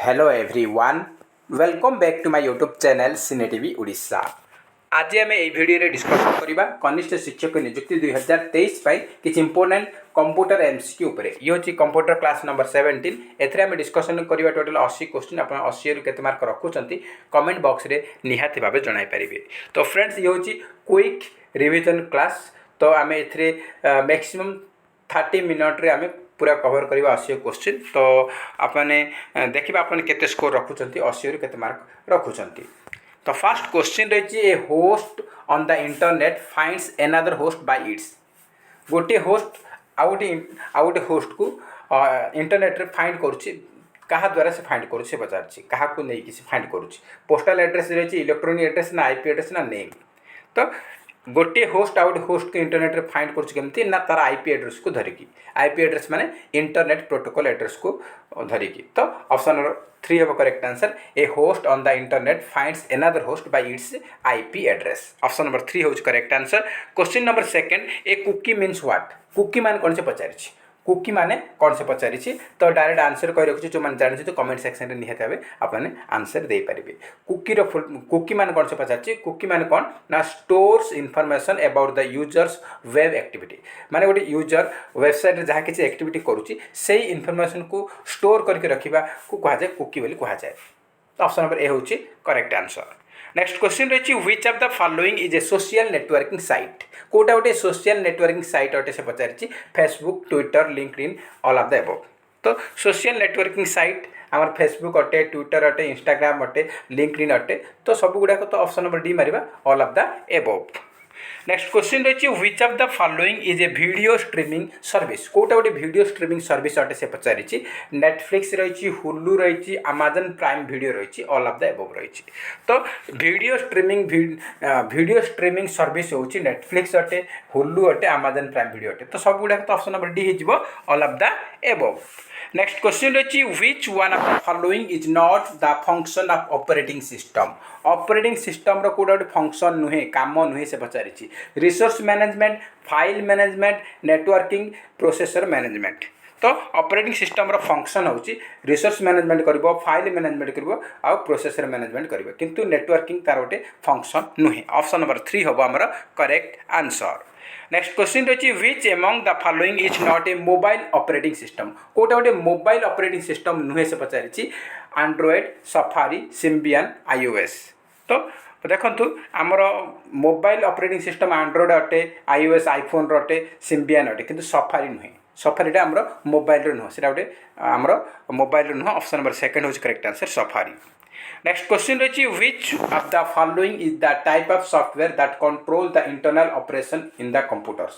Hello everyone, welcome back to my YouTube channel cine TV Odisha. आज आम ये video discussion करवा कनिष्ठ शिक्षक नियुक्ति 2023 किसी इंपोर्टेंट कंप्यूटर एमसीक्यू उपर। ये हूँ कंप्यूटर क्लास नंबर 17। एथरे आम डिस्कसन करवा टोटल 80 क्वेश्चन। आप 80 रु केते मार्क रखुंट कमेंट बॉक्स रे निहाती भाव जन पारे। तो फ्रेंड्स, ये हूँ क्विक रिविजन क्लास। तो आम ए मैक्सिमम 30 मिनट रे आम पूरा कवर करवा 80 क्वेश्चन। तो आपने देखिए आपने केते स्कोर रखुंट 80 रु केते मार्क रखुंट। तो फर्स्ट क्वेश्चन रही a host on the internet finds another host by its. गोटे होस्ट आउ गोटे होस्ट को इंटरनेट रे फाइंड करुच्ची। क्या द्वारा से फाइंड करुच्ची पचार क्या नहीं से फाइंड करुच्ची। पोस्टाल एड्रेस रही इलेक्ट्रोनिक एड्रेस ना आईपी एड्रेस ना नेम। तो गोटे होस्ट आउ होस्ट को इंटरनेट रे फाइंड करुच्ची ना तार आईपी एड्रेस को धरिकी। आईपी एड्रेस माने इंटरनेट प्रोटोकॉल एड्रेस को धरिकी। तो ऑप्शन नंबर 3 हम correct answer. A host on the internet finds another host by its IP address. Option number 3 हो correct answer. Question number 2, a cookie means what. Cookie मान कौन से पचार, cookie माने कौन से पचारि। तो डायरेक्ट आंसर कही रखी जो मैंने जानी तो कमेंट सेक्शन में निहत भाव आपने आंसर दे पारे। कुकीर कुकी मान कौन से पचार। कुकी मान कौन ना stores information about the users web activity. माने गोटे यूजर वेबसाइट जहाँ किसी एक्टिविटी करुच्ची से इनफॉरमेशन को स्टोर करके रखा को कहुए कुकी बोली कहुए। तो ऑप्शन नंबर ए हूँ करेक्ट आंसर। नेक्स्ट क्वेश्चन रही which of the following is a social networking site. कोटा गोटे सोशल नेटवर्किंग साइट अटे से पचारि। Facebook, Twitter, LinkedIn, all of the above. तो सोशल नेटवर्किंग साइट आमर फेसबुक अटे, ट्विटर अटे, इंस्टाग्राम अटे, लिंक्डइन अटे। तो सब गुड़ाक तो ऑप्शन नंबर डी मारिबा all of the above. Next question रही which of the following is a video streaming service. Kota गोटे वीडियो स्ट्रीमिंग सर्विस अटे से पचारि। नेटफ्लिक्स रही, हुलू रही, अमेजन प्राइम वीडियो रही, ऑल ऑफ द अबव रही। तो वीडियो स्ट्रीमिंग सर्विस हूँ नेटफ्लिक्स अटे, हुलू अटे, अमेजन प्राइम वीडियो अटे। तो सब गुड़ाक तो ऑप्शन नंबर डी हो all of the above. Next question रही which one of the following is not the function of operating system. Operating system रो कोडा गोटे फंक्शन नुहे, काम नुहे से पचारि। Resource management, file management, networking, processor management. तो ऑपरेटिंग सिस्टम रो फंक्शन हूँ रिसोर्स मैनेजमेंट कर, फाइल मैनेजमेंट कर, आ प्रोसेसर मैनेजमेंट कर, किंतु नेटवर्किंग तार गोटे फंक्शन नुहे। ऑप्शन नंबर 3 हम आमर करेक्ट आंसर। नेक्स्ट क्वेश्चन रही which among the following is not a mobile operating system. कोटा गोटे मोबाइल ऑपरेटिंग सिस्टम नुहे से पचारि। Android, Safari, Symbian, iOS। तो देखु आमर मोबाइल ऑपरेटिंग सिस्टम एंड्रॉयड अटे, iOS आईफोन अटे, सिम्बियन अटे, किंतु सफारी नुहे। सफारीटा आमर मोबाइल नुह, से गोटे आमर मोबाइल नुह। ऑप्शन नंबर 2 हूँ correct answer Safari. Next question रही which of the following is the type of software that control the internal operation in the computers.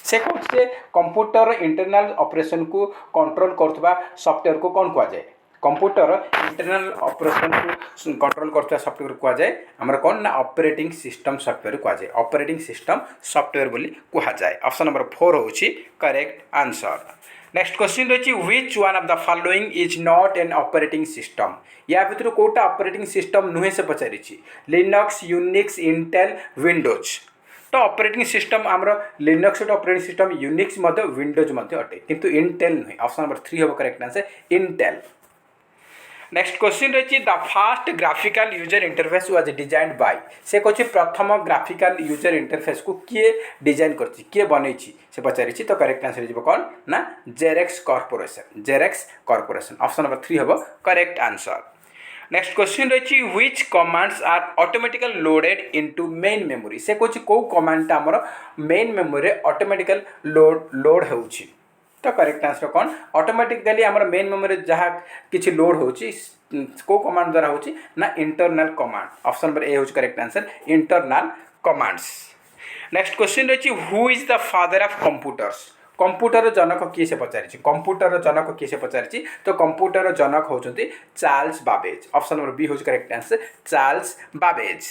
से कौन से कंप्यूटर इंटरनल ऑपरेशन को कंट्रोल करथबा सॉफ्टवेयर को कौन कह जाए। कंप्यूटर इंटरनल ऑपरेशन को कंट्रोल करथबा सॉफ्टवेयर कह जाए हमर कौन ना ऑपरेटिंग सिस्टम सॉफ्टवेयर कह जाए। ऑपरेटिंग सिस्टम सॉफ्टवेयर बोली कह जाए। ऑप्शन नंबर 4 हूँ करेक्ट आंसर। नेक्स्ट क्वेश्चन रही which one of the following is not an operating system. या भितर कोटा ऑपरेटिंग सिस्टम नुहे से पचारि। Linux, Unix, Intel, Windows. तो ऑपरेटिंग सिस्टम आमर Linux operating system, Unix Windows अटे, किंतु इंटेल नुहे। ऑप्शन नंबर 3 हम correct answer Intel. Next question रही the first graphical user interface was designed by. से कहे प्रथम ग्राफिकल यूजर इंटरफेस को किए डिजाइन कर, किए बनई से पचारि। तो करेक्ट आंसर हो कौन ना Xerox corporation. Xerox corporation. Option number 3 हम करेक्ट आंसर। नेक्स्ट क्वेश्चन रही which commands are automatical loaded into main memory. से कहे कौ कमांडटा आमर मेन मेमोरी ऑटोमेटिकल लोड होउछि। तो करेक्ट आंसर कौन ऑटोमेटिकली आमर मेन मेमोरी जहाँ किसी लोड होची को कमांड द्वारा होची ना इंटरनल कमांड। ऑप्शन नंबर ए हूँ correct answer internal commands. Next question रही who is the father of computers. Computer जनक किए से पचारि। कंप्यूटर जनक किए से पचारि। तो कंप्यूटर जनक होचंती Charles Babbage. Option number B हूँ correct answer Charles Babbage.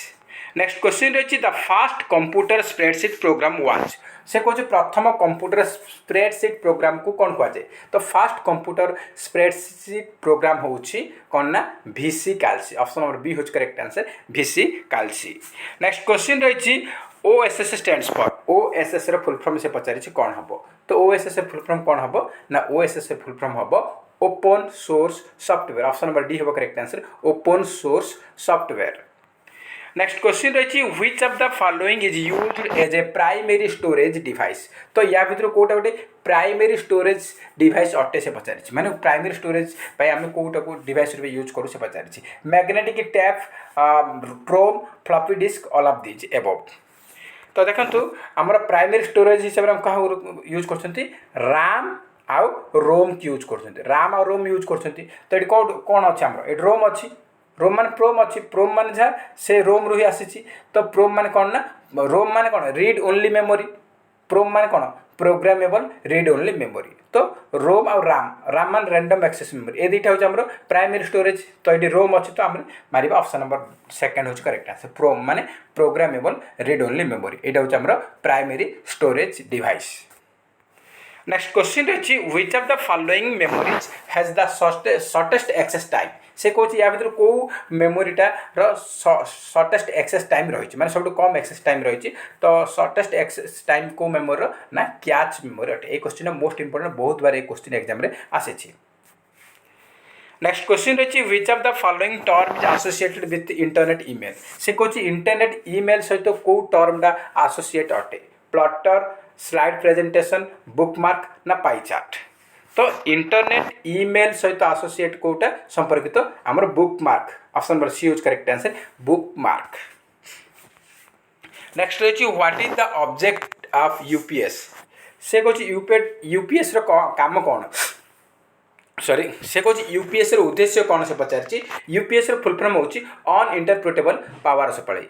Next question रही the first computer spreadsheet program was. से कहे प्रथम कंप्यूटर स्प्रेडशीट प्रोग्राम को कौन कहुए। तो फास्ट कंप्यूटर स्प्रेडशीट प्रोग्राम हूँ कौन ना VC कैल्सी। ऑप्शन नंबर बी हूँ correct answer VC कैल्सी। Next question रही OSS stands for. OSS full form से पचारि कौन हम। तो OSS फुल फॉर्म कौन हम ना OSS फुल फॉर्म हम open source software option number D होगा correct answer open source software next question रही which of the following is used as a primary storage device तो या भितर कोटा गोटे प्राइमरी स्टोरेज डिवाइस अटे से पचारि माने प्राइमरी स्टोरेज आम कोटा को डिवाइस यूज करूँ से पचारि magnetic tape PROM floppy disk all of this above तो देखो आमर प्राइमरी स्टोरेज हिसाब से क्या यूज कर राम आउ रोम की यूज कर राम आउ रोम यूज कर तो ये कौन अच्छे आम ये रोम अच्छी रोम मान प्रोम अच्छी प्रोम मान जहाँ से रोम रू ही आसी तो प्रोम मान कौन ना रोम मान कौन रीड ओनली मेमोरी प्रोम मान कौन प्रोग्रामेबल रीड ओनली मेमोरी तो रोम आउ राम मान रैंडम एक्सेस मेमोरी ये दुटा हूँ आम प्राइमरी स्टोरेज तो ये रोम अच्छी तो आम मारिबा ऑप्शन नंबर सेकंड हूँ करेक्ट आंसर प्रोम माने प्रोग्रामेबल रीड ओनली मेमोरी यहाँ हूँ आम primary storage device next question रही which of the following memories has the shortest access time से कौन या भर कौ मेमोरीटार शॉर्टेस्ट एक्सेस टाइम रही माने सब कम एक्सेस टाइम रही तो शॉर्टेस्ट एक्सेस टाइम कौ मेमोरी ना कैच मेमोरी अटे ये क्वेश्चन मोस्ट इंपोर्टेंट बहुत बार ये क्वेश्चन एग्जाम रे आसी नेक्स्ट क्वेश्चन रही which of the following term is associated with internet email से कौन इंटरनेट ईमेल सहित कौ टर्मटा एसोसिएट अटे प्लटर स्लाइड प्रेजेंटेशन बुकमार्क ना पाई चार्ट तो इंटरनेट ईमेल सहित एसोसिएट कोटा संपर्कित तो आमर बुकमार्क ऑप्शन नंबर सी यूज करेक्ट आंसर बुकमार्क नेक्स्ट रही what is the object of UPS से कौन यूपीएस काम कौन सॉरी से कौन यूपीएस उद्देश्य कौन से पचार यूपीएस फुल फॉर्म होची अन इंटरप्रिटेबल पावर सप्लाई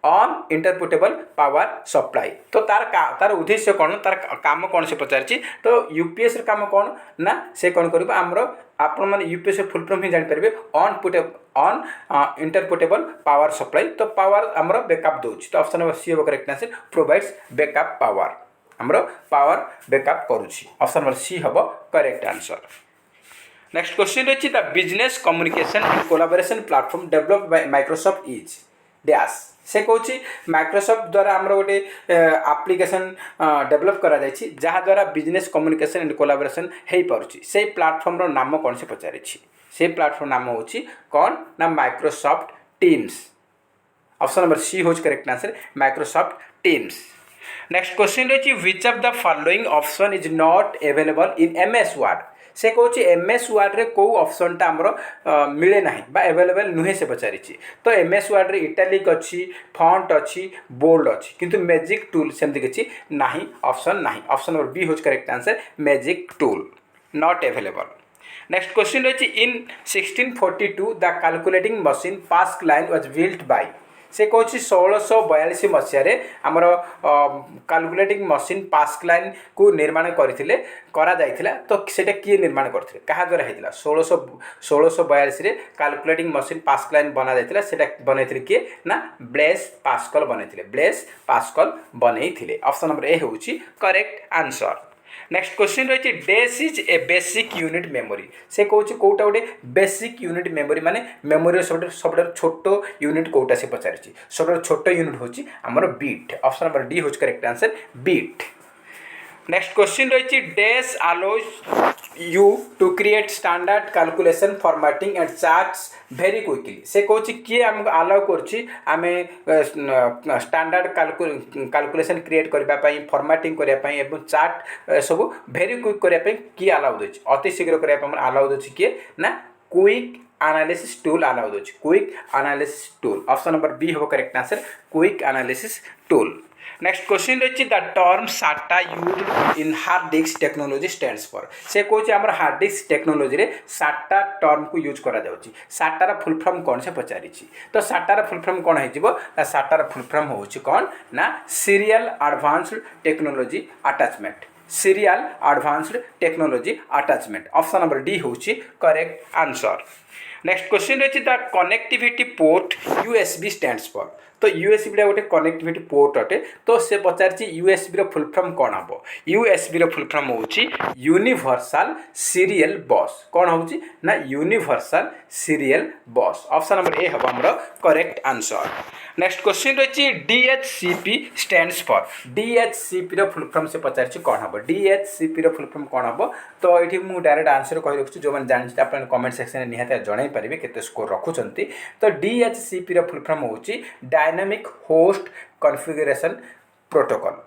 अन इंटरप्रिटेबल पावर सप्लाई तो तार उद्देश्य कौन तार काम कौन से पचार तो यूपीएस काम कौन ना से कौन कर आपण मैंने यूपीएस फुल फॉर्म ही जापर अन इंटरप्रिटेबल पावर सप्लाई तो पावर आमर बैकअप दूँ तो ऑप्शन नंबर सी होगा correct answer provides backup power आमर पावर बैकअप करुच्ची ऑप्शन नंबर सी हम करेक्ट आंसर नेक्स्ट क्वेश्चन रही the business communication and collaboration platform developed by Microsoft is dash से कौन माइक्रोसॉफ्ट द्वारा आमर गोटे एप्लिकेशन डेवलप करा जहाँ द्वारा बिजनेस कम्युनिकेशन एंड कोलाबोरेशन हो पारुछि से प्लेटफॉर्म नाम कौन से पचारि से प्लेटफॉर्म नाम हूँ कौन ना Microsoft Teams option number C होज correct answer Microsoft Teams next question रही which of the following option is not available in MS Word से कौन एमएस वर्ड रे कौ ऑप्शनटा आमर मिले ना अवेलेबल नुहे से पचारि तो एमएस वर्ड रे इटालिक अच्छी फॉन्ट अच्छी बोल्ड अच्छी किंतु मैजिक टूल सेमती किसी ना ऑप्शन ना ऑप्शन नंबर बी होज correct answer magic tool not available next question रही इन 1642 the calculating machine Pascaline was built by से कौन 1642 मसीह आमर कैलकुलेटिंग मशीन पास्क लाइन को निर्माण करथिले करा जाइथिला तो सेटा किए निर्माण करथिले कहा द्वारा हेतिला 1642 रे कैलकुलेटिंग मशीन पास्क लाइन बना जाइथिला सेटा बनैथिले किए ना ब्लेस पास्कल बनैथिले ब्लेस पास्कल बनैथिले ऑप्शन नंबर ए होउची करेक्ट आंसर नेक्स्ट क्वेश्चन रही this is a basic unit memory से कौन कौटा गोटे बेसिक यूनिट मेमोरी माने मेमोरी सब छोट यूनिट कौटा से पचारि सब छोट यूनिट होची आमर बीट ऑप्शन नंबर डी होच correct answer bit next question रही dash allows you to create standard calculation formatting and charts very quickly से कौन किए आमको अलाउ कर स्टैंडर्ड कैलकुलेशन क्रिएट करने फॉर्मेटिंग करने चार्ट सब वेरी क्विक करने किए अलाउ दे अति शीघ्र करने अलाउ दे किए ना quick analysis tool allow the quick analysis tool option number B हम correct answer quick analysis tool next question रही the term SATA used in hard disk technology stands for से कौन आम हार्ड डिस्क टेक्नोलॉजी रे साटा term को use करा जाउची साटार फुल फॉर्म कौन से पचारि तो साटार फुल फॉर्म कौन हो साटार फुल फॉर्म हो कौन ना serial advanced technology attachment serial advanced technology attachment option number D होची करेक्ट आंसर नेक्स्ट क्वेश्चन रही the connectivity port USB stands for. तो यूएसबी गोटे कनेक्टिविटी पोर्ट अटे। तो से पचार यूएसबी फुल फॉर्म कौन हम? यूएसबी फुल फॉर्म होची यूनिवर्सल सीरियल बस। कौन होची ना यूनिवर्सल सीरियल बस। ऑप्शन नंबर ए हम हमर करेक्ट आंसर। नेक्स्ट क्वेश्चन रही DHCP stands for. DHCP full form से पचार कौन हम? डीएचसीपी फुल फॉर्म कौन हम? तो ये मुझे डायरेक्ट आंसर कही रखुच्छी जो मैंने जानते आप कमेंट सेक्शन में निहाती जन पारे केते स्कोर रखुंट। तो डीएचसीपी फुल फॉर्म होची dynamic host configuration protocol.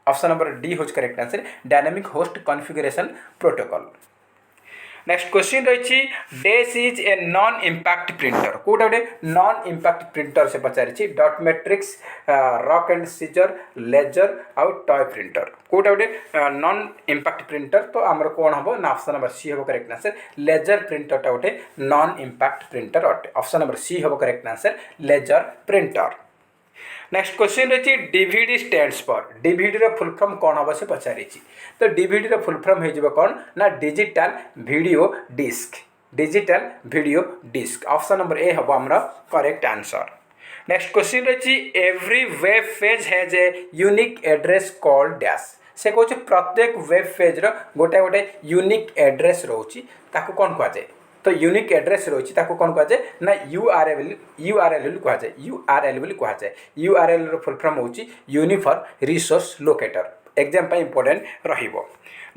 Option number D होच correct answer dynamic host configuration protocol. Next question रही this is a non impact printer. कौटा गोटे नॉन इम्पैक्ट प्रिंटर से पचारि dot matrix rock and scissor laser आउ टॉय printer. कौटा गोटे नॉन इम्पैक्ट प्रिंटर। तो आमर कौन हम ना ऑप्शन नंबर सी हम करेक्ट आंसर लेजर प्रिंटर गोटे नॉन इम्पैक्ट प्रिंटर अटे। ऑप्शन नंबर सी हम correct answer laser printer. Next question रही DVD stands for. DVD full form कौन हम से पचारि। तो डीवीडी फुल फॉर्म हो कौन ना digital video disc. Digital video disc. Option number A हम हमर करेक्ट आंसर। नेक्स्ट क्वेश्चन रही every web page has a unique address called dash. से कहे प्रत्येक वेब पेज गोटे गोटे यूनिक एड्रेस रोची ताको कौन कह जाए? तो यूनिक एड्रेस रही कौन कह जाए ना यूआरएल कह जाए। यूआरएल कह जाए। यूआरएल फुल फॉर्म होची यूनिफॉर रिसोर्स लोकेटर। एग्जाम पे इंपोर्टेंट रहिबो।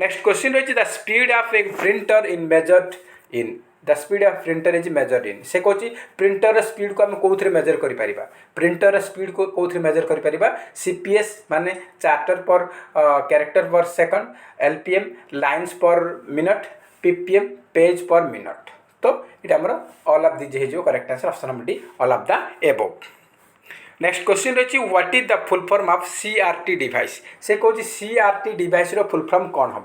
नेक्स्ट क्वेश्चन रही the speed of A printer in measured in. The speed of printer is measured इन। से कहे प्रिंटर स्पीड को आम कौन मेजर कर प्रिंटर स्पीड को कौन मेजर कर सीपीएस माने charter per character per second LPM lines per minute PPM page per minute. तो ये आमर ऑल ऑफ दीज हो correct answer. Option number D all of the above. Next question रही what is the full form of CRT device. से कहे CRT device full form कौन हम?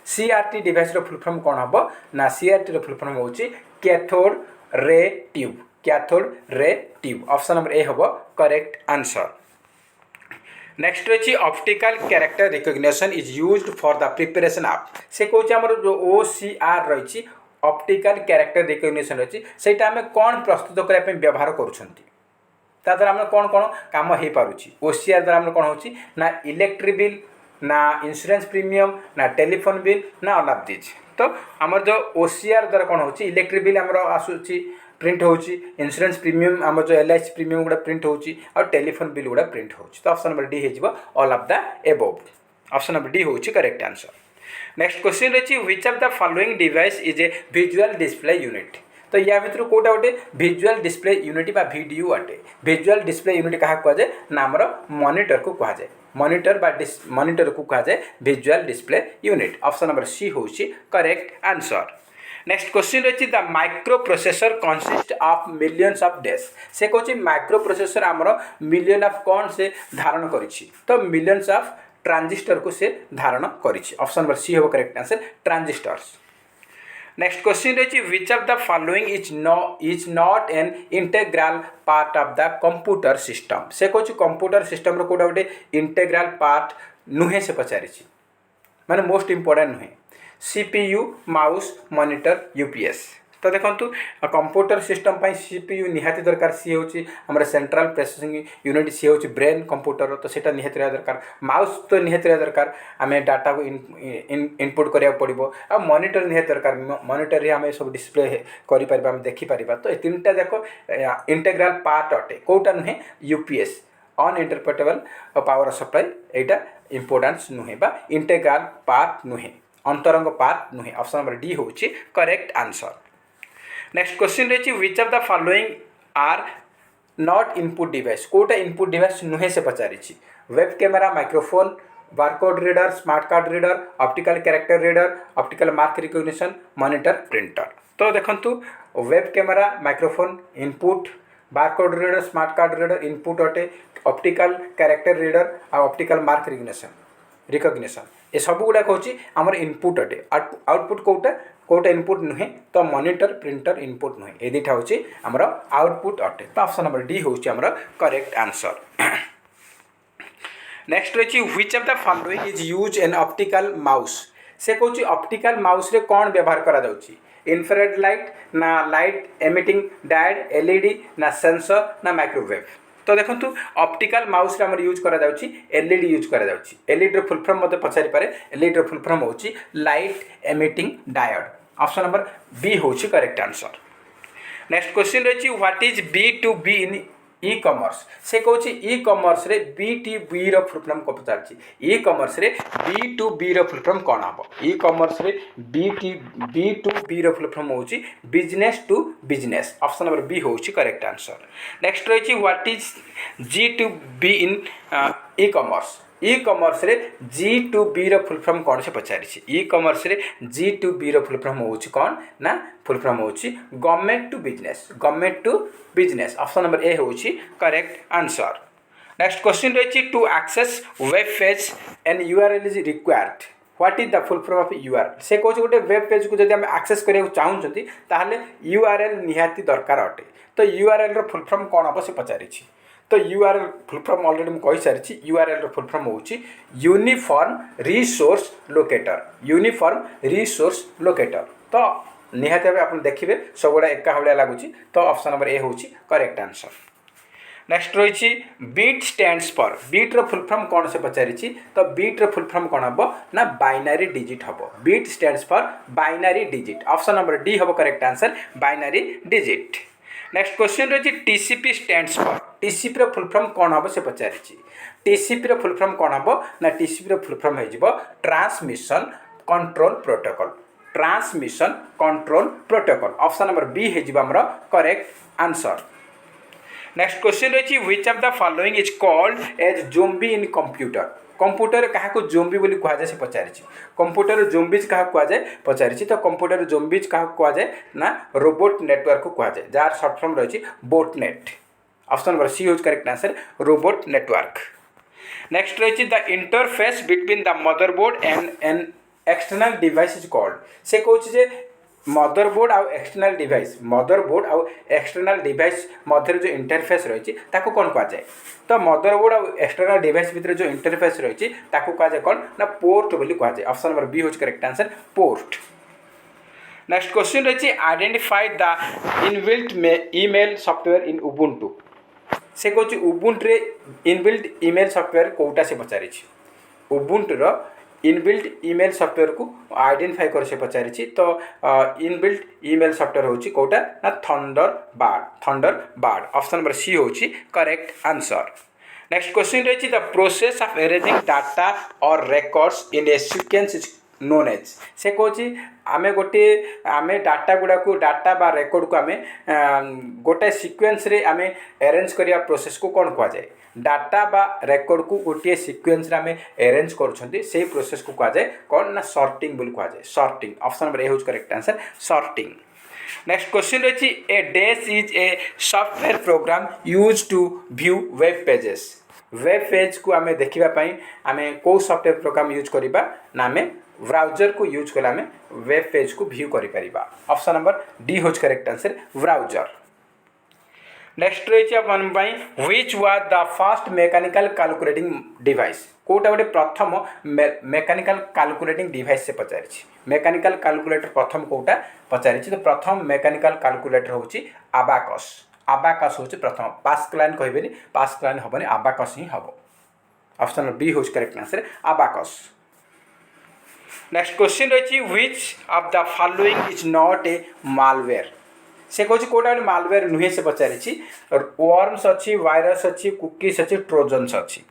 CRT device full form कौन हम ना सीआरटी फुल फॉर्म हो cathode ray tube. Cathode ray tube. Option number A हम करेक्ट आंसर। नेक्स्ट रही optical character recognition is used for the preparation of. से कहे आमर जो ओसीआर रही ऑप्टिकल कैरेक्टर रिकग्निशन रही से आम कौन प्रस्तुत करने व्यवहार करा आम कौन कौन कम हो पारुछि। ओसीआर द्वारा आम कौन हो ना इलेक्ट्रिक बिल ना इंश्योरेंस प्रीमियम ना टेलीफोन बिल ना ऑल ऑफ दीज। तो आमर जो ओसीआर द्वारा कौन हो इलेक्ट्रिक बिल आमर आसूची प्रिंट होची इंश्योरेंस प्रीमियम आम जो एलआईसी प्रीमियम गुड़ा प्रिंट होची और टेलीफोन बिल गुड़ा प्रिंट होची। तो ऑप्शन नंबर डी हो all of the above. Option number D होची करेक्ट आंसर। नेक्स्ट क्वेश्चन रही which of the following device is a visual display unit. तो या भितर कौटा गोटे विजुअल डिस्प्ले यूनिट बा वीडियो अटे। विजुअल डिस्प्ले यूनिट क्या कहुए ना आमर मॉनिटर को कहुए। मॉनिटर बा मॉनिटर को कहुए visual display unit. Option number C होची करेक्ट आंसर। नेक्स्ट क्वेश्चन रही the micro processor consist of millions of dash. से कहे माइक्रो प्रोसेसर आमर मिलियन ऑफ कौन से धारण करिछि? तो मिलियंस ऑफ ट्रांजिस्टर को से धारण करिछि। ऑप्शन नंबर सी हो correct answer transistors. Next question रही which of the following is not an integral part of the computer system. से कहे कंप्यूटर सिस्टम कौटा गोटे इंटेग्रल पार्ट नुहे से पचारि माने मोस्ट इंपोर्टेंट नुहे। CPU mouse monitor UPS. तो देखो कंप्यूटर सिस्टम सीपीयू निहाती दरकार। सी हूँ आम सेंट्रल प्रोसेसिंग यूनिट सी हूँ ब्रेन कंप्यूटर। तो सेटा निहाती रहा दरकार। माउस तो निहाती रहा दरकार आम डाटा को इनपुट करा पड़ो। आ मॉनिटर निहाती दरकार। मॉनिटर आम सब डिस्प्ले करें आम देखिपर। तो ये तीनटा जाक इंटेग्रल पार्ट अटे। कौटा नुहे यूपीएस अनइंटरप्रेटेबल पावर सप्लाई। यहाँ इंपोर्टेंस नुहे बा इंटेग्रल पार्ट नुहे अंतरंग पार्ट नुहे। ऑप्शन नंबर डी हूँ करेक्ट आंसर। नेक्स्ट क्वेश्चन रही which of the following are not input device. कौटा इनपुट डिवाइस नुहे से पचारि। Web camera microphone barcode reader smart card reader optical character reader optical mark recognition monitor printer. तो देखंतु web camera microphone input barcode reader smart card reader input अटे optical character reader और optical mark recognition ये सब गुड़ा हूँ आमर input अटे। आउटपुट कौटा कौटा इनपुट नुहे। तो मॉनिटर प्रिंटर इनपुट नुहे। ये दुटा हूँ आमर आउटपुट अटे। तो ऑप्शन नंबर डी हूँ आमर करेक्ट आंसर। नेक्स्ट रही which of the following is use an optical mouse. से कौन ऑप्टिकल माउस रे कौन व्यवहार करा जाउची? इन्फ्रारेड लाइट ना लाइट एमिटिंग डायोड एलईडी ना सेंसर ना माइक्रोवेव। तो देखो ऑप्टिकल माउस रे यूज करा जाउची एलईडी यूज करा जाउची। एलईडी रो फुल फॉर्म मते पचारि पारे। एलईडी रो फुल फॉर्म होची light emitting diode. Option number B होची करेक्ट आंसर। नेक्स्ट क्वेश्चन रही what is B2B in e commerce. से कहूँ ई कॉमर्स रे B2B रो फुल फॉर्म को पचार। ई कॉमर्स रे B2B रो फुल फॉर्म कौन हम? ई कॉमर्स रे B2B रो फुल फॉर्म होची business to business. Option number B होची करेक्ट आंसर। नेक्स्ट रही what is G2B in e commerce. E commerce रे G2B रो फुल फॉर्म कौन से पचारि? ई कॉमर्स रे G2B रो फुल फॉर्म होची कौन ना? फुल फॉर्म होची government to business. Government to business. Option number A होची करेक्ट आंसर। नेक्स्ट क्वेश्चन रही to access web page and URL is required. What is the full form of URL। से कहूँ गोटे web page को जब आम access करा चाहूँगी ताहले URL निहाती दरकार अटे। तो URL रो फुल फॉर्म कौन हम से पचारि? तो URL फुल फॉर्म ऑलरेडी मुझे कही सारी। URL रो फुल फॉर्म होची uniform resource locator. Uniform resource locator. तो निहाती भाव आप देखिए सब गुड़ा एका भाया लगुच। तो ऑप्शन नंबर ए होची करेक्ट आंसर। नेक्स्ट रही बीट स्टैंड्स फॉर। बीट रो फुल फॉर्म कौन से पचारि? तो बीट रो फुल फॉर्म कौन हम ना बाइनरी डिजिट हम। Bit stands for binary digit. Option number D हम correct answer binary digit. Next question रही TCP स्टैंड्स फॉर। TCP रो फुल फॉर्म कौन हम से पचारि? TCP रो फुल फॉर्म कौन हम ना TCP रो फुल फॉर्म हो transmission control protocol. Transmission control protocol. Option number B हो करेक्ट आंसर। नेक्स्ट क्वेश्चन रही which of the following is called as zombie in computer. Computer क्या जोम्बी बोली कह जाए से पचारि। कंप्यूटर जोम्बीज क्या कहुए पचारि। तो कंप्यूटर जोम्बीज क्या कहुए ना रोबोट नेटवर्क को कहुए जार सर्ट फॉर्म रही बोटनेट। ऑप्शन नंबर सी होज correct answer robot network. Next रही the interface between the motherboard and an external device is called. से कहूँ मदरबोर्ड आउ एक्सटर्नल डिवाइस। मदरबोर्ड आउ एक्सटर्नल डिवाइस मध्य जो इंटरफेस रही कौन कहुए? तो मदरबोर्ड आउ एक्सटर्नल डिवाइस भितर जो इंटरफेस रही कहुए कौन ना पोर्ट बोली कहुए। ऑप्शन नंबर बी होज correct answer port. Next question रही identify the inbuilt email software in Ubuntu. से कहूँ उबुंटू रे इनबिल्ट ईमेल सॉफ्टवेयर कोटा से पचारि। उबुंटू रो इनबिल्ट ईमेल सॉफ्टवेयर को आइडेंटिफाई कर से पचारि। तो इनबिल्ट ईमेल सॉफ्टवेयर होची कोटा ना थंडरबार्ड। थंडरबार्ड। ऑप्शन नंबर सी होची करेक्ट आंसर। नेक्स्ट क्वेश्चन रही the process of arranging data or records in a sequence is known as. से कहूँ आमे गोटे आमे डाटा गुड़ा को डाटा बा रेकॉर्ड को आमे गोटे सीक्वेंस रे आमे अरेंज करिया प्रोसेस को कौन कह जाए? डाटा बा रेकॉर्ड को गोटे सीक्वेंस रे आमे अरेंज करूछंती से प्रोसेस को कह जाए कौन ना सॉर्टिंग बोली कह जाए। सॉर्टिंग। ऑप्शन नंबर ए होज correct answer sorting. Next question रही a dash is a software program use to view web pages. Web page को आमे देखिबा पई आमे को सॉफ्टवेयर प्रोग्राम यूज करिबा ना आमे ब्राउजर को यूज कला आमे वेब पेज को व्यू करि परिबा। ऑप्शन नंबर डी होज करेक्ट आंसर ब्राउजर। नेक्स्ट रही अपन which was the first mechanical calculating device. कोटा गोटे प्रथम मेकानिकल कैलकुलेटिंग डिवाइस से पचारि। मेकानिकल कैलकुलेटर प्रथम कोटा पचारि। तो प्रथम मेकानिकल कैलकुलेटर होची आबाकस। आबाकस होची प्रथम। पास्कलाइन कहबेनी, पास्कलाइन हबनी, आबाकस ही हबो। ऑप्शन नंबर बी होज करेक्ट आंसर आबाकस। नेक्स्ट क्वेश्चन रही which of the following is not A malware. से कहूँ कोटा मालवेयर नुहे से पचारि। वर्म्स अच्छी, वायरस अच्छी, कुकीज अच्छी, ट्रोजन्स अच्छी।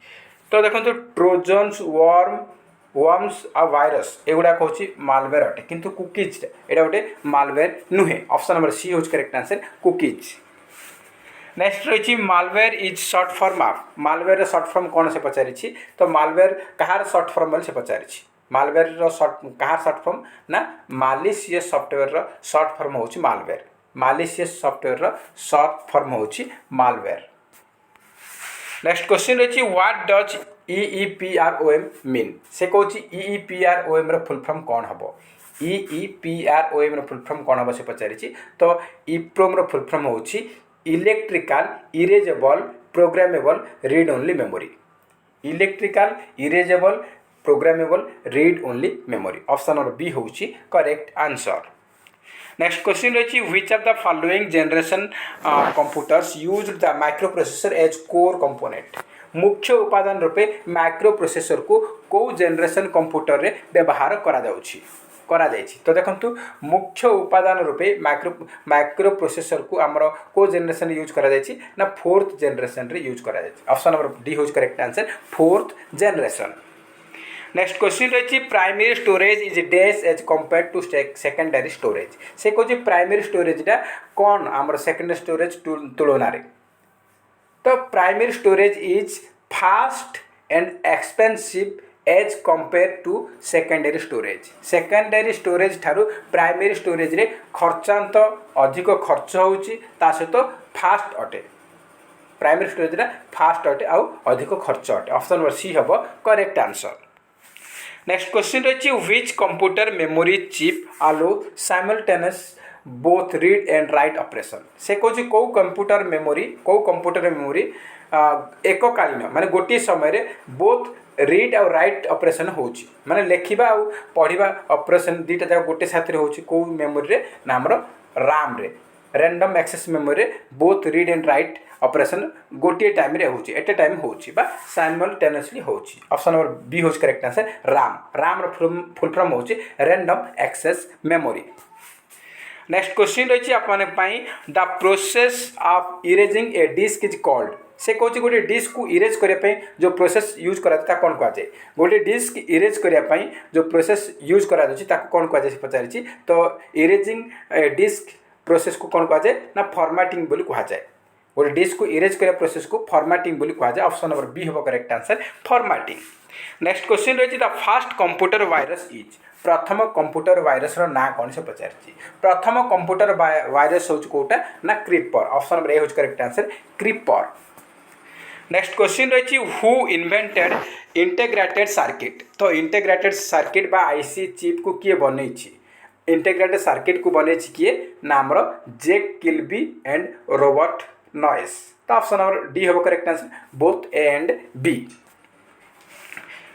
तो देखो ट्रोजन्स वर्म्स आ वायरस एगुड़ा कहूँ मालवेयर अटे किंतु कुकीज एटा गोटे मालवेयर नुहे। ऑप्शन नंबर सी होज करेक्ट आंसर कुकीज। नेक्स्ट रही malware is short form of. Malware short form कौन से पचारि? तो मालवेयर कहार शॉर्ट फॉर्म बोली से पचारि। मालवेयर कहार शॉर्ट फॉर्म ना मालिशियस सॉफ्टवेयर शॉर्ट फॉर्म होची malware. Malicious software short form होची मालवेयर। नेक्स्ट क्वेश्चन रही व्हाट डज EEPROM मीन। से कहूँ EEPROM रो फुल फॉर्म कौन हम? EEPROM रो फुल फॉर्म कौन हम से पचारि। तो EEPROM रो फुल फॉर्म होची electrical erasable programmable read only memory. Electrical erasable programmable read only memory. Option number B होची करेक्ट आंसर। नेक्स्ट क्वेश्चन रही which of the following generation computers used the micro processor as core component. मुख्य उपादान रूपे micro processor को कौ generation computer रे व्यवहार करा जाउछि करा जाइछि। तो देखंतु मुख्य उपादान रूपे माइक्रो प्रोसेसर को हमरो को जनरेशन यूज करा जाइछि ना फोर्थ जनरेशन रे यूज करा जाइछि। ऑप्शन नंबर डी होज correct answer fourth generation. Next question रही primary storage is dash as compare to secondary storage. से कहछि प्राइमरी स्टोरेज टा कौन आमर सेकेंडरी स्टोरेज तुलना रे। तो primary storage is fast and expensive as compare to secondary storage. Secondary storage ठारू प्राइमरी स्टोरेज रे खर्चांत अधिक खर्च होउची ता सहित फास्ट अटे। प्राइमरी स्टोरेज रा फास्ट अटे आउ अधिक खर्च अटे। ऑप्शन नंबर सी हबो करेक्ट आंसर। नेक्स्ट क्वेश्चन रही which computer memory chip allow simultaneous both read and write operation. से कहछि को कंप्यूटर मेमोरी एककालीन माने गोटे समय रे बोथ रीड और राइट ऑपरेशन होछि माने लेखिबा और पढ़िबा ऑपरेशन दीटा जाक गोटे साथ रे होछि को मेमोरी रे नामर RAM रे रैंडम एक्सेस मेमोरी रे both read and write operation गोटे टाइम रे होछि एट ए टाइम होछि बा साइमल्टेनियसली होछि। ऑप्शन नंबर बी होछि करेक्ट आंसर RAM रो फुल फॉर्म होछि random access memory. Next question रही आप the process of erasing a disk is called. से कहछि गोटे डिस्क को इरेज करने जो प्रोसेस यूज करा कौन कहुए। गोटे डिस्क इरेज करने जो प्रोसेस यूज करा कौन कहुए से पचारि। तो इरेजिंग डिस्क प्रोसेस को कौन कहुए ना फॉर्मेटिंग बोली कहुए। गोटे डिस्क को इरेज करने प्रोसेस को फॉर्मेटिंग बोली कहुए। ऑप्शन नंबर बी हम correct answer formatting. Next question रही the first computer virus is. प्रथम कंप्यूटर वायरस रो ना कौन से पचारि। प्रथम कंप्यूटर वायरस हूँ कौटा ना क्रीपर। ऑप्शन नंबर ए हूँ correct answer creeper. Next question रही हु इन्वेंटेड इंटीग्रेटेड सर्किट। तो इंटीग्रेटेड सर्किट बा आईसी चिप को किए बनई। इंटीग्रेटेड सर्किट को बनई किए ना आमर Jack Kilby and Robert Noyce. तो ऑप्शन नंबर डी हम correct answer both A and B.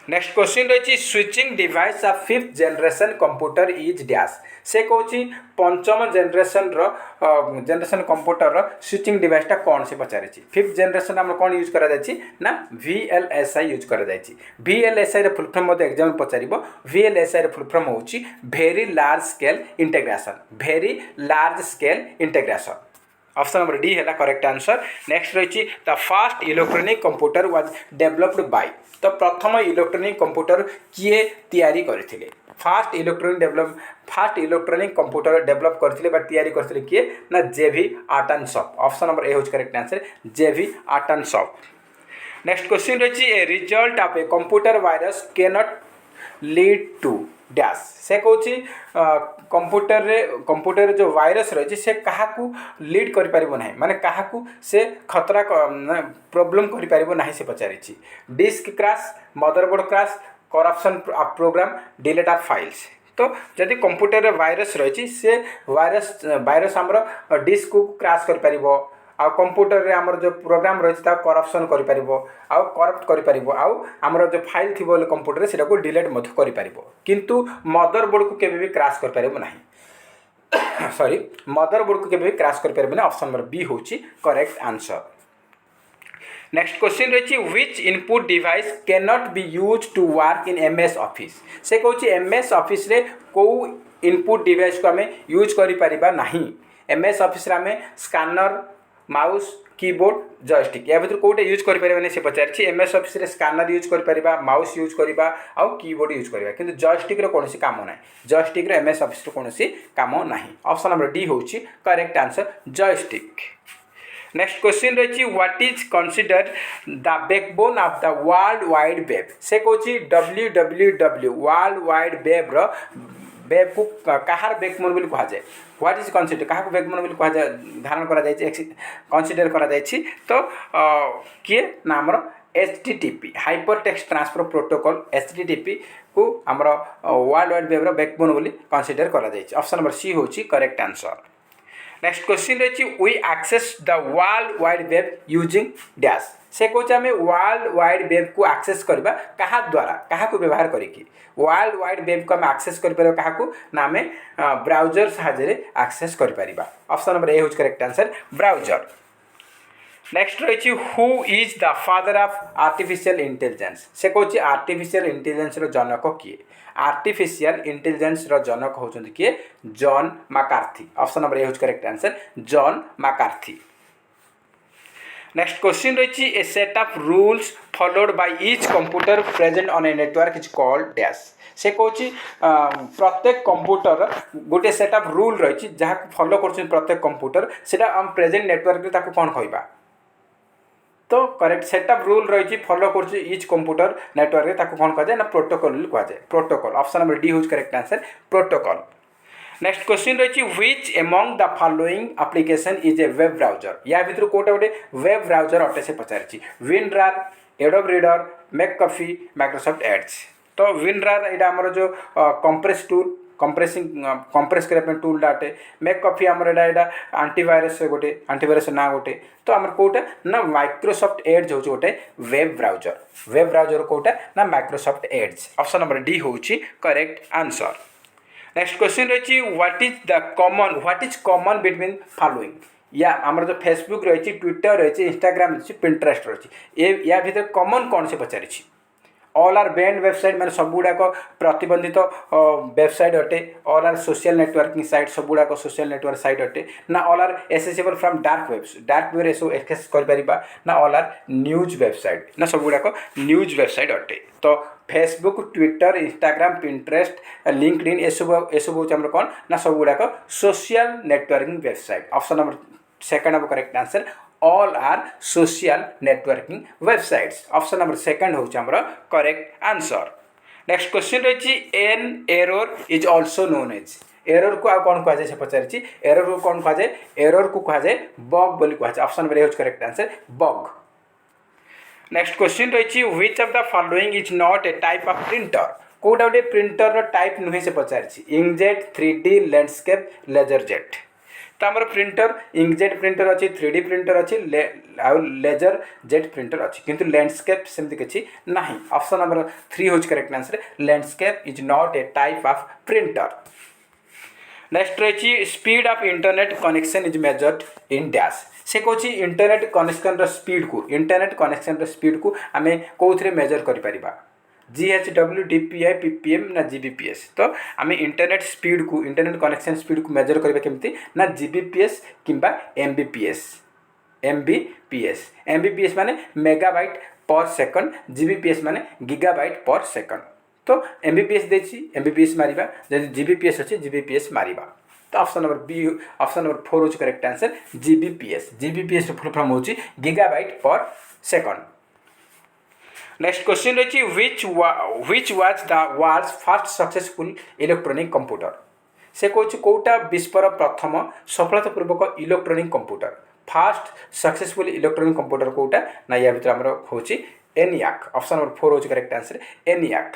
Next question रही switching device of fifth generation computer is dash. से कहछि पंचम जनरेशन कंप्यूटर स्विचिंग डिवाइस टा कौन से पचारि। फिफ्थ जनरेशन आम कौन यूज करा जायछि ना VLSI यूज करा जायछि। VLSI रे फुल फॉर्म मते एग्जाम पचारिबो। VLSI रे फुल फॉर्म होछि very large scale integration. Very large scale integration. Option number D है करेक्ट आंसर। नेक्स्ट रही the first electronic computer was developed by. तो प्रथम इलेक्ट्रॉनिक कंप्यूटर किए तैयारी करथिले। फास्ट इलेक्ट्रॉनिक कंप्यूटर डेवलप करथिले बा तैयारी करथिले किए ना JV Atanasoff. Option number A होज correct answer JV Atanasoff. Next question रही a result of a computer virus can not lead to dash. से कहछि कंप्यूटर जो वायरस रही से क्या लीड कर पारिबो नाही माने क्या से खतरा प्रॉब्लम कर पारिबो नाही से पचारि। Disk crash motherboard crash corruption of program delete of files. तो जदि कंप्यूटर वायरस रही से वायरस आमर डिस्क को क्रैश कर पारिबो आ कंप्यूटर रे आमर जो प्रोग्राम रही करप्शन कर पारिबो आ करप्ट कर पारिबो आ आमर जो फाइल थी कंप्यूटर सेटा को डिलीट मध्य कर पारिबो किंतु मदरबोर्ड को केबे भी क्रैश कर पारिबो नाही। सॉरी मदरबोर्ड को केबे भी क्रैश कर पारिबो ना। ऑप्शन नंबर बी होची करेक्ट आंसर। नेक्स्ट क्वेश्चन रही which input device can not be use to work in MS office. से कहछि MS ऑफिस रे को इनपुट डिवाइस को आमे यूज करि परिबा नाही। MS ऑफिस रे आमे स्कैनर माउस कीबोर्ड जॉयस्टिक या भीतर कोटे यूज कर परिबा से पचारि। MS ऑफिस रे स्कैनर यूज कर परिबा माउस यूज करिबा आ कीबोर्ड यूज करिबा किंतु जॉयस्टिक रे कोनोसी काम नाही। जॉयस्टिक रे MS ऑफिस रे कोनोसी काम नाही। ऑप्शन नंबर डी होची correct answer joystick. Next question रही what is considered the backbone of the world wide web. से कहछि www वर्ल्ड वाइड वेब रो वेब को कहार बैकबोन बोली कहा जाए। व्हाट इज कंसिडर क्या बैकबोन बोली कहा जाए धारण करा जाए कंसिडर करा जाए। तो किए ना आमर HTTP hypertext transfer protocol HTTP को आमर वर्ल्ड वाइड वेब रो बैकबोन बोली कंसिडर करा जाए। ऑप्शन नंबर सी होची करेक्ट आंसर। नेक्स्ट क्वेश्चन रही we access the world wide web using dash से कौन आम वर्ल्ड वाइड वेब को एक्सेस करवा क्या द्वारा क्या व्यवहार करिकी वर्ल्ड वाइड वेब को आम एक्सेस कर क्या ना आम ब्राउजर साहाय्य एक्सेस कर ऑप्शन नंबर ए हूँ करेक्ट आंसर ब्राउजर नेक्स्ट रही who is the father of artificial intelligence से कौन आर्टिफिशियल इंटेलिजेंस जनक किए आर्टिफिशियल इंटेलिजेंस जनक होती किए जॉन मैकार्थी ऑप्शन नंबर ए हूँ correct answer John McCarthy next question रही a set of rules followed by each computer present on a network is called dash से कौन प्रत्येक कंप्यूटर गोटे सेट ऑफ रूल रही जहाँ फॉलो कर प्रत्येक कंप्यूटर से आम प्रेजेंट नेटवर्क में कौन कहवा तो करेक्ट सेट ऑफ रूल रही फॉलो कर ईच कंप्यूटर नेटवर्क में कौन कहुए ना प्रोटोकॉल कहुए प्रोटोकॉल ऑप्शन नंबर डी हूँ correct answer protocol next question रही which among the following application is a web browser या भितर कोटा गोटे वेब ब्राउजर अटे से पचारि WinRAR Adobe Reader McAfee Microsoft Edge तो विनरार यहाँ आमर जो कंप्रेस टूल कंप्रेस करने टूल डाटे मैकअफी आमर यहाँ आंटीवायरस गोटे आंटीवायरस ना गोटे तो आमर कोटा ना माइक्रोसॉफ्ट एड्स हूँ गोटे वेब ब्राउजर कोटा ना Microsoft Edge option number D हूँ करेक्ट आंसर नेक्स्ट क्वेश्चन रही what is common between following या आमर जो फेसबुक रही ट्विटर रही इंस्टाग्राम रही पिंटरेस्ट रही या भीतर कॉमन कौन से पचारि ऑल आर बैंड वेबसाइट मैंने सब गुड़ाक प्रतिबंधित वेबसाइट अटे all are social networking site सब गुड़ाक सोशल नेटवर्क साइट अटे ना all are accessible from dark web ये सब एक्सेस कर ना ऑल आर न्यूज वेबसाइट ना सब गुड़ाक न्यूज वेबसाइट अटे तो Facebook Twitter Instagram Pinterest LinkedIn ये सब हूँ कौन ना सब गुड़ाक social networking website option number second हम correct answer all are social networking websites option number second हूँ करेक्ट आंसर नेक्स्ट क्वेश्चन रही an error is also known as error को कौन कहुए से पचारि एरर को कौन कहुए एरर को कहुए बग बोली कहुए ऑप्शन नंबर ए हूँ correct answer bug next question रही which of the following is not a type of printer कोटा गोटे प्रिंटर टाइप नुहे से पचारि इंकजेट 3D लैंडस्केप लेजरजेट तो आमर प्रिंटर इंकजेट प्रिंटर अच्छी 3D प्रिंटर अच्छी लेजर जेट प्रिंटर अच्छी किंतु लैंडस्केप सेमती किसी ना ऑप्शन नंबर 3 हूँ correct answer landscape is not a type of printer next रही speed of internet connection is measured in dash से कौन इंटरनेट कनेक्शन स्पीड को आम कौन मेजर कर GHW DPI PPM ना GBPS तो आम इंटरनेट स्पीड को इंटरनेट कनेक्शन स्पीड को मेजर करबा केमती ना GBPS किंबा MBPS माने मेगाबाइट पर सेकंड GBPS माने गीगाबाइट पर सेकंड तो MBPS देछि MBPS मारिबा जदि GBPS अछि GBPS मारिबा तो option number B option number 4 हूँ correct answer GBPS full form हूँ gigabyte per second next question रही which was the world's first successful electronic computer से कौन कौटा विश्वर प्रथम सफलतापूर्वक electronic computer first successful electronic computer कौटा ना या भीतर आमर हूँ ENIAC ऑप्शन नंबर 4 हूँ करेक्ट आंसर ENIAC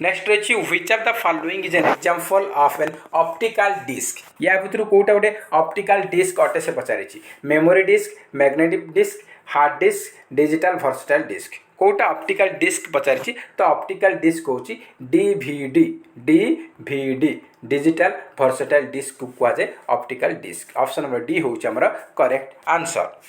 नेक्स्ट रही which of the following is an example of an optical disk या भीतर कौटा गोटे ऑप्टिकल डिस्क अटे से पचारि memory disk magnetic disk hard disk digital versatile disk कौटा ऑप्टिकल डिस्क पचारि तो ऑप्टिकल डिस्क हूँ DVD डिजिटल वर्सटाइल डिस्क को कहुए optical disk option number D हूँ करेक्ट आंसर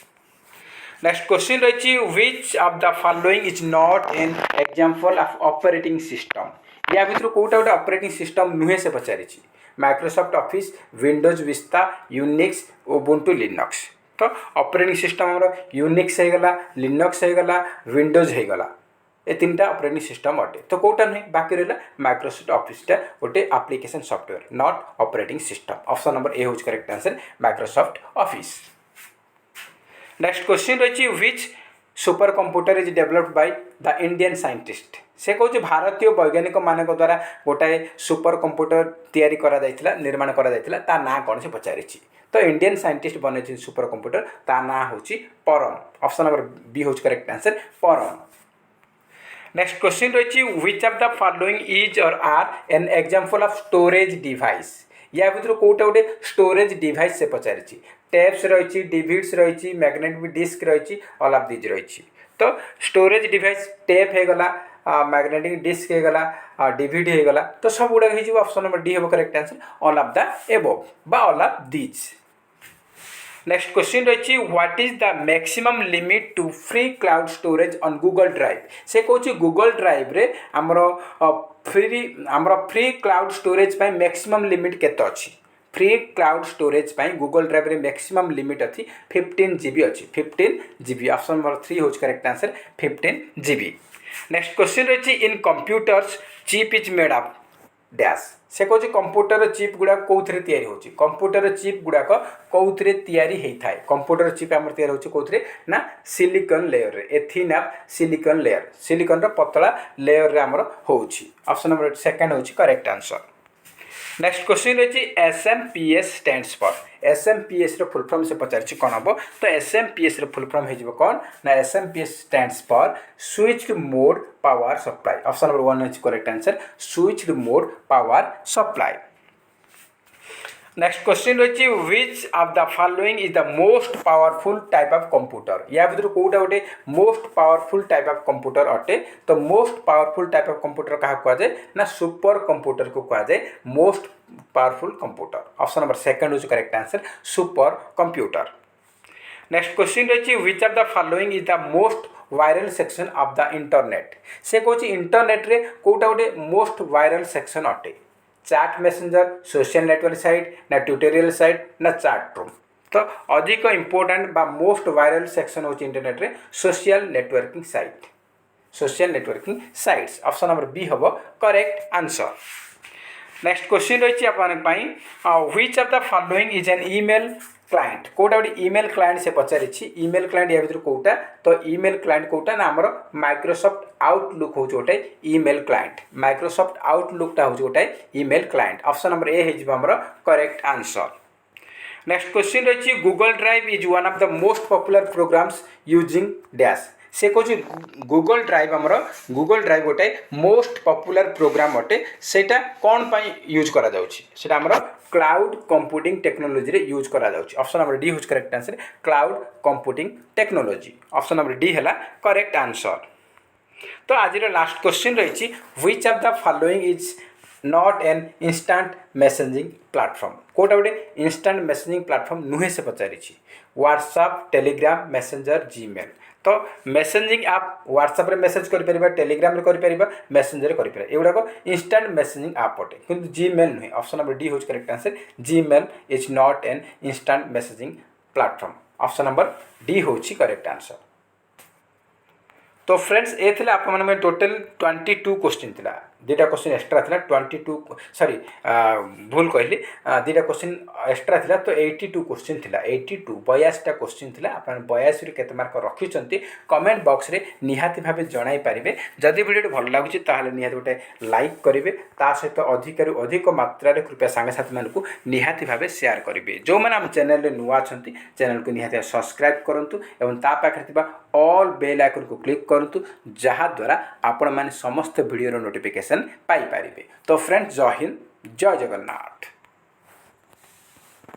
नेक्स्ट क्वेश्चन रही which of the following is not N example of operating system या भीतर कौटा गोटे ऑपरेटिंग सिस्टम नुहे से पचारि Microsoft Office Windows Vista Unix Ubuntu Linux तो ऑपरेटिंग सिस्टम आमर यूनिक्स होगला लिनक्स होगला विंडोज होगला ये तीनटा ऑपरेटिंग सिस्टम अटे तो कौटा नुहे बाकी रहा माइक्रोसॉफ्ट ऑफिसटा गोटे application software not operating system option number ए हूँ correct answer Microsoft Office next question रही which super computer is developed by the Indian scientist से कौन भारतीय वैज्ञानिक मान द्वारा गोटाए सुपर कंप्यूटर तैयारी निर्माण करा ना कौन से पचारि तो इंडियन साइंटिस्ट बने सुपर कंप्यूटर ता ना हूँ परम ऑप्शन नंबर बी हूँ correct answer Param next question रही which of the following is or are an example of storage device या भितर कोटा गोटे स्टोरेज डिवाइस से पचारि टैप्स रही डिविड्स रही मैग्नेटिक डिस्क रही ऑल ऑफ दीज रही तो स्टोरेज डिवाइस टैप हो गला मैग्नेटिक डिस्क हो गला डिविड हो गला तो सब गुड़ाक हो ऑप्शन नंबर डी हम correct answer all of the above बा all of these. Next question रही what is the maximum limit to free cloud storage on Google Drive से कहूँ गूगल ड्राइव रे आमर फ्री क्लाउड स्टोरेज पाई maximum limit केते अच्छी फ्री क्लाउड स्टोरेज पाई गूगल ड्राइव रे मैक्सिमम लिमिट अच्छी 15 GB अच्छी 15 GB ऑप्शन नंबर 3 हो correct answer 15 GB। Next question रही in computers chip is made up dash से कहूँ कंप्यूटर चिप गुड़ाक कौन तैयारी होची कंप्यूटर चिप गुड़ाक कौन तैयारी होता है कंप्यूटर चिप आम तैयारी होची कौन ना सिलिकॉन लेयर रे एथिनाप सिलिकॉन लेयर सिलिकॉन पतला लेयर रे आमर होची ऑप्शन नंबर 2 होची करेक्ट आंसर। नेक्स्ट क्वेश्चन रही SMPS स्टैंड्स फॉर SMPS रो फुल फॉर्म से पचार कौन हम तो SMPS रो फुल फॉर्म हो कौन ना SMPS stands for switched mode power supply option number 1 होची correct answer switched mode power supply. Next question रही which of the following is the most powerful type of computer या भितर कोटा गोटे most powerful type of computer अटे तो most powerful type of computer क्या कहुए ना सुपर कंप्यूटर को कहुए most powerful computer option number 2 होची correct answer super computer. Next question रही which of the following is the most viral section of the internet से कहूँ इंटरनेट रे कोटा गोटे मोस्ट वायरल सेक्शन अटे chat messenger social network site ना tutorial site ना चैट रूम तो अधिक इंपोर्टेंट बा मोस्ट वायरल सेक्शन होची इंटरनेट रे social networking sites option number B हम करेक्ट आंसर। नेक्स्ट क्वेश्चन रही which of the following is an email client कोटा गोटे ईमेल क्लाइंट से पचारि ईमेल क्लाइंट या भर कोटा तो ईमेल क्लाइंट कोटा ना आमर माइक्रोसॉफ्ट आउटलुक हूँ गोटे ईमेल क्लाइंट माइक्रोसॉफ्ट आउटलुकटा हूँ गोटे email client option number A होमर करेक्ट आंसर। नेक्स्ट क्वेश्चन रही Google Drive is one of the most popular programs using dash से कहूँ गूगल ड्राइव आमर गूगल ड्राइव गोटे मोस्ट पॉपुलर प्रोग्राम अटे सेटा कौन पाई यूज करा जाउछि सेटा आमर क्लाउड कंप्यूटिंग टेक्नोलॉजी रे यूज करा जाउछि ऑप्शन नंबर डी होच correct answer cloud computing technology option number D हैला करेक्ट आंसर। तो आज लास्ट क्वेश्चन रही which of the following is not an instant messaging platform कोटा गोटे इंस्टेंट मैसेजिंग प्लेटफॉर्म नुहे से पचारि व्हाट्सएप टेलीग्राम मैसेंजर जीमेल तो मैसेजिंग आप व्हाट्सएप रे मैसेज कर टेलीग्राम रे कर मैसेंजर कर एगुड़ाक इंस्टेंट मैसेजिंग आप अटे कि जीमेल नुहे ऑप्शन नंबर डी होच correct answer Gmail is not an instant messaging platform option number D होची करेक्ट आंसर। तो फ्रेंड्स ये थे आप टोटल 22 क्वेश्चन थिला दुटा क्वेश्चन एक्स्ट्रा थिला 22 सॉरी भूल कहली दुटा क्वेश्चन एक्स्ट्रा थिला तो 82 क्वेश्चन थिला 82 82टा क्वेश्चन थिला आपन 82 रे केते मार्क रखिचंती कमेंट बॉक्स रे निहाती भाबे जणाई पारिबे जदि वीडियो भल लागुची ताहाले निहाती गोटे लाइक करिवे ता सहित अधिकरु अधिक मात्रा रे कृपया संग साथी मानकु निहाती भाबे शेयर करिवे जो माने हम चैनल रे नुवा छंती चैनल को निहाती सब्सक्राइब करंतु एवं ता पाखरे थिबा ऑल बेल आइकन को क्लिक करंतु जहा द्वारा आपण माने समस्त वीडियो रो नोटिफिकेशन पाई पारिबे। तो फ्रेंड्स जय हिंद जय जगन्नाथ।